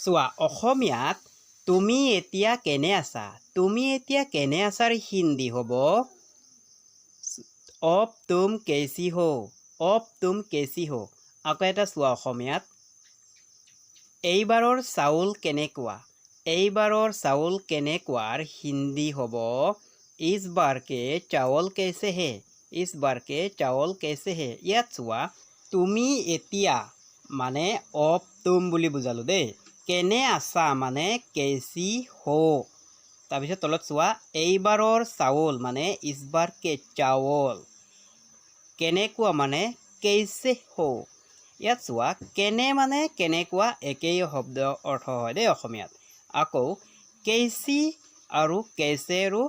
চোৱা অসমীয়াত তুমি এতিয়া কেনে আছা তুমি এতিয়া কেনে আছাৰ হিন্দী হ'ব অব তুম কেচি হো অব তুম কেচি হো আকৌ এটা চোৱা অসমীয়াত এইবাৰৰ চাউল কেনেকুৱা এইবাৰৰ চাউল কেনেকুৱাৰ হিন্দী হ'ব ইস বাৰ কে চাউল কেচে হে ইস বাৰ কে চাউল কেচে হে ইয়াত চোৱা তুমি এতিয়া মানে অব তুম বুলি বুজালো দেই কেনে আছা মানে কেচি হো তাৰপিছত তলত চোৱা এইবাৰৰ চাউল মানে ইস বাৰ কে চাউল কেনেকুৱা মানে কেইছে হো ইয়াত চোৱা কেনে মানে কেনেকুৱা একেই শব্দ অৰ্থ হয় দেই অসমীয়াত আকৌ কেইচি আৰু কেইছেৰো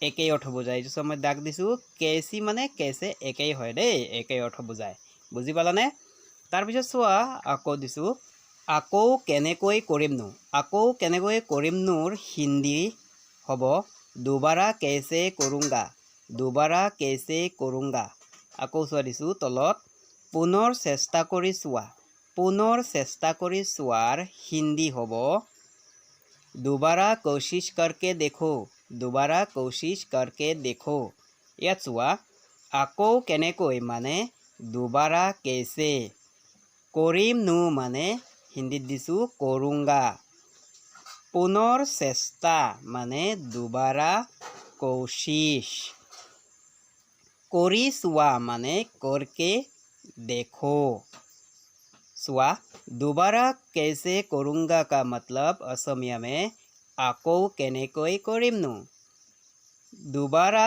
একেই অৰ্থ বুজায় এইটো মই দাগ দিছোঁ কেইচি মানে কেইছে একেই হয় দেই একেই অৰ্থ বুজায় বুজি পালানে তাৰপিছত চোৱা আকৌ দিছোঁ আকৌ কেনেকৈ কৰিমনোৰ হিন্দী হ'ব দুবাৰা কেইছে কৰোঁগা আকৌ চোৱা দিছোঁ তলত পুনৰ চেষ্টা কৰি চোৱাৰ হিন্দী হ'ব দুবাৰা কোशिश करके देखो ইয়াত চোৱা আকৌ কেনেকৈ মানে দুবাৰা কেইছে কৰিমনো মানে হিন্দীত দিছোঁ কৰোঁগা পুনৰ চেষ্টা মানে দুবাৰা কোशिश কৰি চোৱা মানে करके देखो चुआ दोबारा कैसे करूँगा का मतलब असमिया में आको केनेকৈ কৰিমনো दोबारा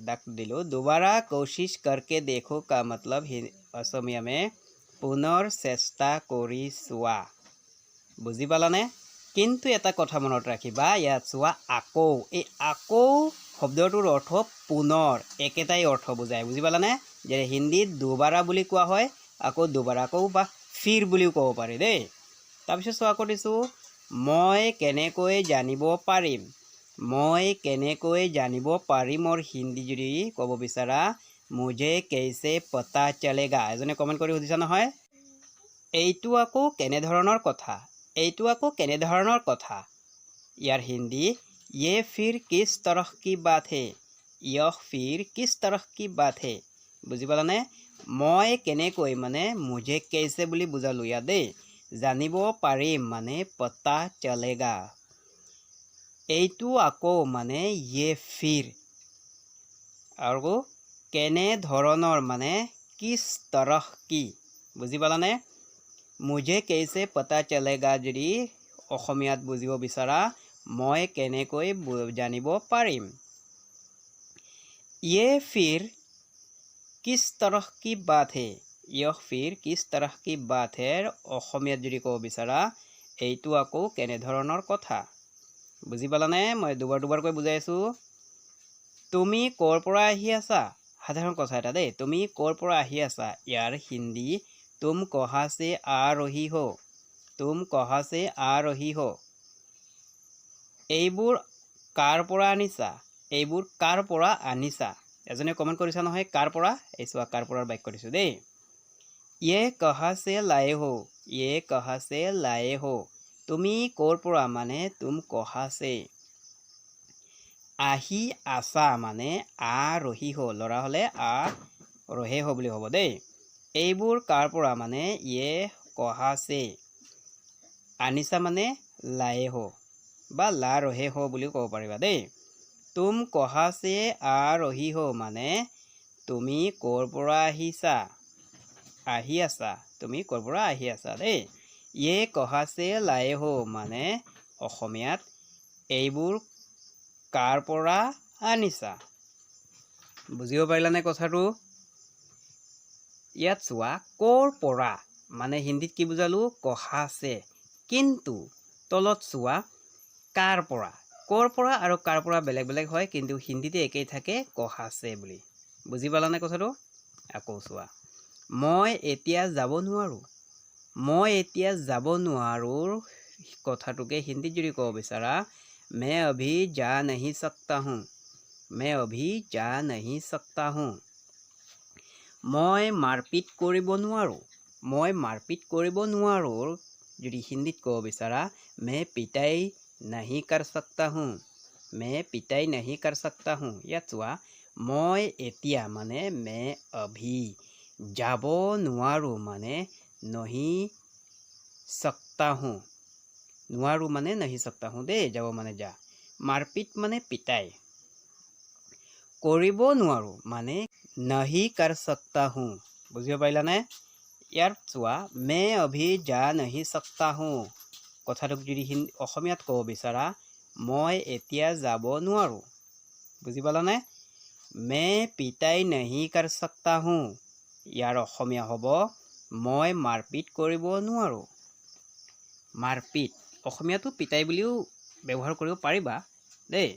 दाक दिलो दोबारा कोशिश करके देखो का मतलब असमिया में पुनर চেষ্টা কৰি চোৱা বুজি পালানে কিন্তু এটা কথা মনত ৰাখিবা ইয়াত চোৱা আকৌ এই আকৌ শব্দটোৰ অৰ্থ পুনৰ একেটাই অৰ্থ বুজায় বুজি পালানে যে হিন্দীত দুবাৰা বুলি কোৱা হয় আকৌ দুবাৰা আকৌ বা ফিৰ বুলিও ক'ব পাৰি দেই তাৰপিছত চোৱা কৰিছোঁ মই কেনেকৈ জানিব পাৰিমৰ হিন্দী যদি ক'ব বিচাৰা মুঝে कैसे पता चलेगा এজনে কমেণ্ট কৰি সুধিছা নহয় এইটো আকৌ কেনেধৰণৰ কথা ইয়াৰ হিন্দী ये फिर किस तरह की बात है বুজি পালানে মই কেনেকৈ মানে মুঝে कैसे বুলি বুজালো ইয়াত দেই জানিব পাৰিম মানে পতা চলেগা এইটো আকৌ মানে ये फिर আৰু কেনে ধৰণৰ মানে किस तरह की বুজি পালানে मुझे कैसे पता चलेगा যদি অসমীয়াত বুজিব বিচাৰা মই কেনেকৈ জানিব পাৰিম ये फिर किस तरह की बात है অসমীয়াত যদি ক'ব বিচাৰা এইটো আকৌ কেনেধৰণৰ কথা বুজি পালানে মই দুবাৰকৈ বুজাইছোঁ তুমি ক'ৰ পৰা আহি আছা সাধাৰণ কথা এটা দেই তুমি ক'ৰ পৰা আহি আছা ইয়াৰ হিন্দী तुम कहाँ से आ रही हो এইবোৰ কাৰ পৰা আনিছা এজনে কমেণ্ট কৰিছা নহয় কাৰ পৰা এই চোৱা কাৰ পৰা বাক্য দিছোঁ দেই ये कहाँ से लाए हो তুমি ক'ৰ পৰা মানে तुम कहाँ से আহি আছা মানে আ ৰহি हो ল'ৰা হ'লে আ ৰহে हो বুলি হ'ব দেই এইবোৰ কাৰ পৰা মানে ये कहाँ से আনিছা মানে লায়ে हो বা লা ৰহে हो বুলিও ক'ব পাৰিবা দেই तुम कहाँ से आ रही हो মানে তুমি ক'ৰ পৰা আহি আছা তুমি ক'ৰ পৰা আহি আছা দেই ये कहाँ से लाए हो মানে অসমীয়াত এইবোৰ কাৰ পৰা আনিছা বুজিব পাৰিলানে কথাটো ইয়াত চোৱা ক'ৰ পৰা মানে হিন্দীত কি বুজালো কহা से কিন্তু তলত চোৱা কাৰ পৰা ক'ৰ পৰা আৰু কাৰ পৰা বেলেগ বেলেগ হয় কিন্তু হিন্দীতে একেই থাকে কহা से বুলি বুজি পালানে কথাটো আকৌ চোৱা মই এতিয়া যাব নোৱাৰো কথাটোকে হিন্দীত যদি ক'ব বিচাৰা मैं अभी जा नहीं सकता हूँ মই মাৰপিট কৰিব নোৱাৰো যদি হিন্দীত ক'ব বিচাৰা मैं पिटाई नहीं कर सकता हूँ मैं पिटाई नहीं कर सकता हूँ ইয়াত চোৱা মই এতিয়া মানে मैं अभी যাব নোৱাৰো মানে नहीं सकता हूँ নোৱাৰো মানে नहीं सकता हूँ দেই যাব মানে যা মাৰপিট মানে পিটাই কৰিব নোৱাৰো মানে नहीं कर सकता हूँ বুজিব পাৰিলানে ইয়াৰ চোৱা मैं अभी जा नहीं सकता हूँ কথাটোক যদি অসমীয়াত ক'ব বিচাৰা মই এতিয়া যাব নোৱাৰো বুজি পালানে मैं पिटाई नहीं कर सकता हूँ ইয়াৰ অসমীয়া হ'ব মই মাৰপিট কৰিব নোৱাৰো মাৰপিট অসমীয়াটো পিটাই বুলিও ব্যৱহাৰ কৰিব পাৰিবা দেই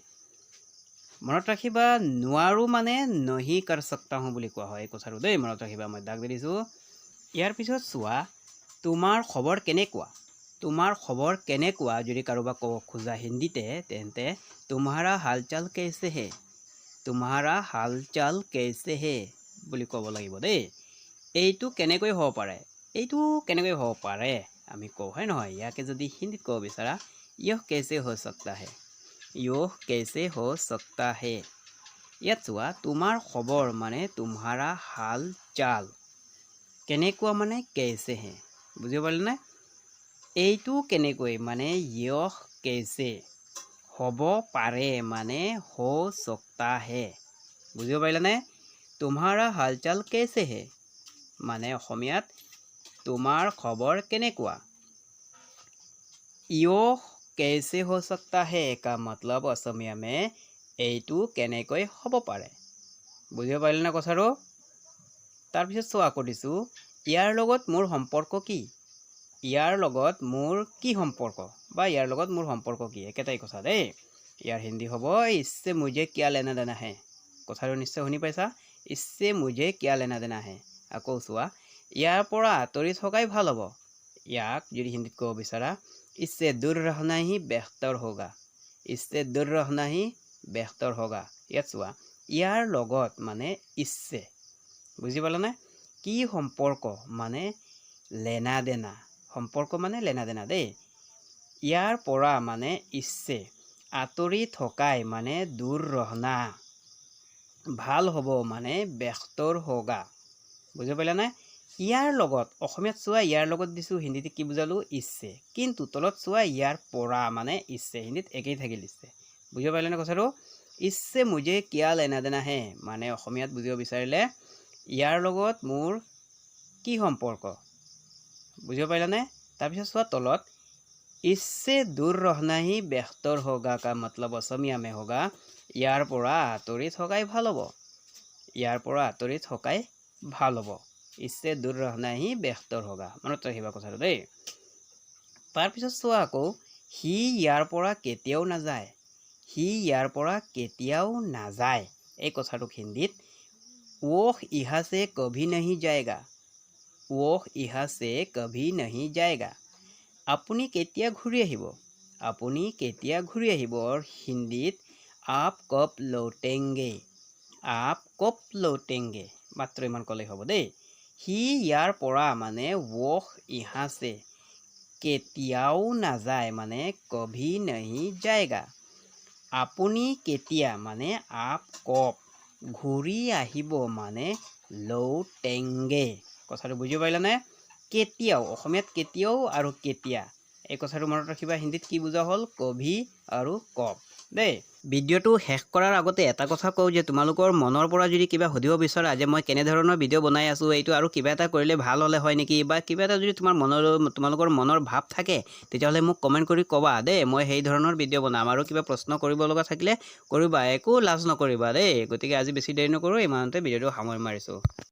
মনত ৰাখিবা নোৱাৰো মানে नहीं कर सकता हूँ বুলি কোৱা হয় এই কথাটো দেই মনত ৰাখিবা মই দাগ দি দিছো ইয়াৰ পিছত চোৱা তোমাৰ খবৰ কেনেকুৱা তোমাৰ খবৰ কেনেকুৱা যদি কাৰোবাক ক'ব খোজা হিন্দীতে তেন্তে तुम्हारा हालचाल कैसे है तुम्हारा हालचाल कैसे है বুলি ক'ব লাগিব দেই এইটো কেনেকৈ হ'ব পাৰে আমি কওঁ হয় নহয় ইয়াকে যদি হিন্দীত ক'ব বিচাৰা यह कैसे हो सकता है यह कैसे हो सकता है ইয়াত চোৱা তোমাৰ খবৰ মানে तुम्हारा हालचाल কেনেকুৱা মানে कैसे है বুজিব পাৰিলে এইটো কেনেকৈ মানে यह कैसे হ'ব পাৰে মানে हो सकता है বুজিব পাৰিলে तुम्हारा हालचाल कैसे है মানে অসমীয়াত তোমাৰ খবৰ কেনেকুৱা यह कैसे हो सकता है का मतलब असमिया में এইটো কেনেকৈ হ'ব পাৰে বুজিব পাৰিলে না কথাটো তাৰপিছত চোৱা আকৌ দিছো ইয়াৰ লগত মোৰ সম্পৰ্ক কি ইয়াৰ লগত মোৰ কি সম্পৰ্ক বা ইয়াৰ লগত মোৰ সম্পৰ্ক কি একেটাই কথা দেই ইয়াৰ হিন্দী হ'ব इससे मुझे क्या लेना देना है কথাটো নিশ্চয় শুনি পাইছা इससे मुझे क्या लेना देना है আকৌ চোৱা ইয়াৰ পৰা আঁতৰি থকাই ভাল হ'ব ইয়াক যদি হিন্দীত ক'ব বিচাৰা इससे दूर रहना ही बेहतर होगा इससे दूर रहना ही बेहतर होगा ইয়াত চোৱা ইয়াৰ লগত মানে इससे বুজি পালানে কি সম্পৰ্ক মানে লেনা দেনা সম্পৰ্ক মানে লেনা দেনা দেই ইয়াৰ পৰা মানে इससे আঁতৰি থকাই মানে दूर रहना ভাল হ'ব মানে बेहतर होगा বুজি পালানে ইয়াৰ লগত অসমীয়াত চোৱা ইয়াৰ লগত দিছো হিন্দীতে কি বুজালো इससे কিন্তু তলত চোৱা ইয়াৰ পৰা মানে इससे হিন্দীত একেই থাকিল इससे বুজি পাইলে না কথাটো इससे मुझे क्या लेना देना है মানে অসমীয়াত বুজিব বিচাৰিলে ইয়াৰ লগত মোৰ কি সম্পৰ্ক বুজিব পাৰিলানে তাৰপিছত চোৱা তলত इससे दूर रहना ही बेहतर होगा का मतलब असमिया में होगा ইয়াৰ পৰা আঁতৰি থকাই ভাল হ'ব ইয়াৰ পৰা আঁতৰি থকাই ভাল হ'ব इससे दूर रहना ही बेहतर होगा মনত ৰাখিবা কথাটো দেই তাৰপিছত চোৱা আকৌ হি ইয়াৰ পৰা কেতিয়াও নাযায় হি ইয়াৰ পৰা কেতিয়াও নাযায় এই কথাটো হিন্দীত वो यहाँ से कभी नहीं जाएगा वो यहाँ से कभी नहीं जाएगा আপুনি কেতিয়া ঘূৰি আহিব আপুনি কেতিয়া ঘূৰি আহিব হিন্দীত आप कब लौटेंगे आप कब लौटेंगे মাত্ৰ ইমান ক'লেই হ'ব দেই হি ইয়াৰ পৰা মানে वो यहाँ से কেতিয়াও নাযায় মানে कभी नहीं जाएगा আপুনি কেতিয়া মানে आप कब ঘূৰি আহিব মানে লৌটেংগে কথাটো বুজি পাৰিলানে কেতিয়াও অসমীয়াত কেতিয়াও আৰু কেতিয়া এই কথাটো মনত ৰাখিবা হিন্দীত কি বুজা হ'ল কভি আৰু কব দেই ভিডিঅ'টো শেষ কৰাৰ আগতে এটা কথা কওঁ যে তোমালোকৰ মনৰ পৰা যদি কিবা সুধিব বিচাৰা যে মই কেনে ধৰণৰ ভিডিঅ' বনাই আছো এইটো আৰু কিবা এটা কৰিলে ভাল হ'লে হয় নেকি বা কিবা এটা যদি তোমালোকৰ মনৰ ভাৱ থাকে তেতিয়াহ'লে মোক কমেণ্ট কৰি ক'বা দেই মই সেই ধৰণৰ ভিডিঅ' বনাম আৰু কিবা প্ৰশ্ন কৰিব লগা থাকিলে কৰিবা একো লাজ নকৰিবা দেই গতিকে আজি বেছি দেৰি নকৰোঁ ইমানতে ভিডিঅ'টো সামৰি মাৰিছোঁ